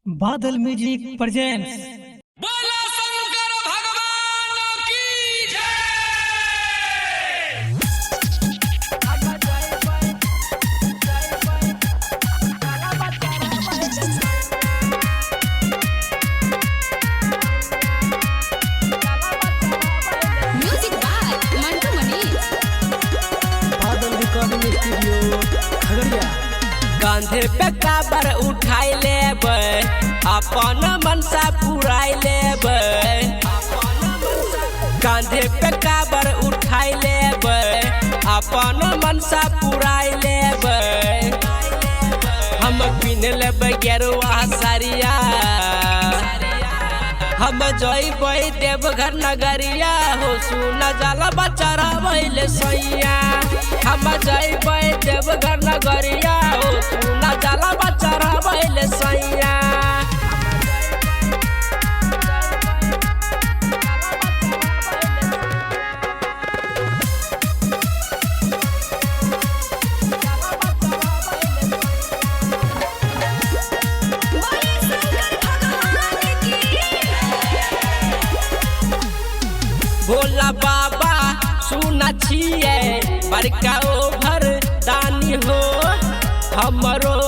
बादल music presents. बोलो शंकर भगवान की जय। Music by Mantu Manish. Badal recording studio Khagaria. कांधे पे काबर उठाई लेबै, अपन मनसा पुराई लेबै। कांधे पे काबर उठाई लेबै, अपन मनसा पुराई लेबै। हम पिन लेबै गेरुआ साड़िया, हम जइबै देवघर नगरिया हो। सुना जाला बच्चा रहबै सैया, हम जइबै देवघर नगरिया हो। सुना जाला बच्चा रहबै सैया। भोला बाबा सुना छिए बड़का ओभर दानी हो। हमरो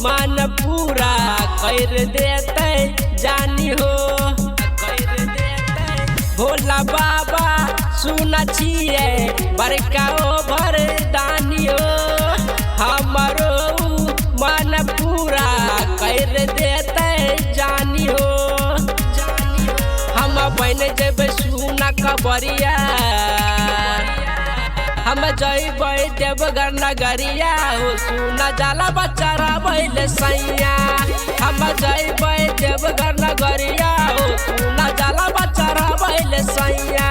मन पूरा कर देते जानी हो। भोला बाबा सुना छिए बड़का ओभर दानी हो। हमरो मन पूरा कर देते जानी हो। हम बन जेबै सुना कबरिया, हम जइबै देवघर नगरिया हो। सुना जाला बच्चा रहबै सैया, हम जइबै देवघर नगरिया हो। सुना जाला बच्चा रहबै सैया।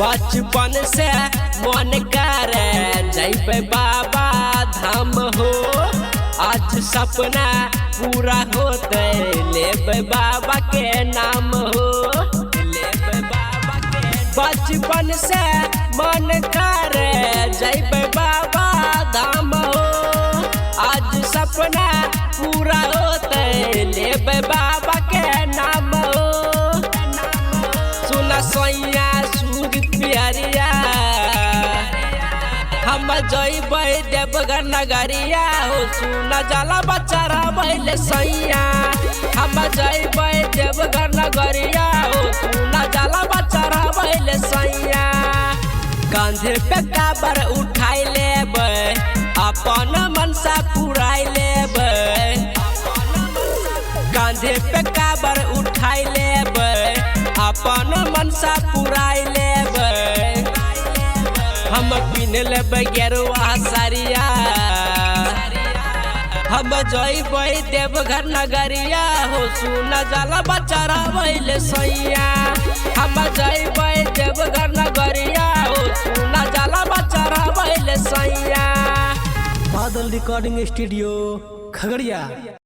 बचपन से मन करे जइबै बाबा धाम हो। आज सपना पूरा होते लेबै बाबा के नाम हो। लेबै बाबा के बचपन से मन करे जइबै बाबा धाम हो। आज सपना पूरा होते लेबै बाबा के नाम हो। सुना सैया प्यारिया, हम जइबै देवघर नगरिया हो। सुना जाला बच्चा रहबै सैया, हम जइबै देवघर नगरिया हो। सुना जाला बच्चा रहबै सैया। कांधे पे काबर उठाई लेबै, अपन मनसा पुराई लेबै। कांधे पे काबर उठाई लेबै, अपन मनसा पुराई लेबै। हम पिन लेबै गेरुआ साड़िया, हम जइबै देवघर नगरिया हो। सुना जाला बच्चा रहबै सैया, हम जइबै देवघर नगरिया हो। सुना जाला बच्चा रहबै सैया। बादल रिकॉर्डिंग स्टूडियो खगड़िया।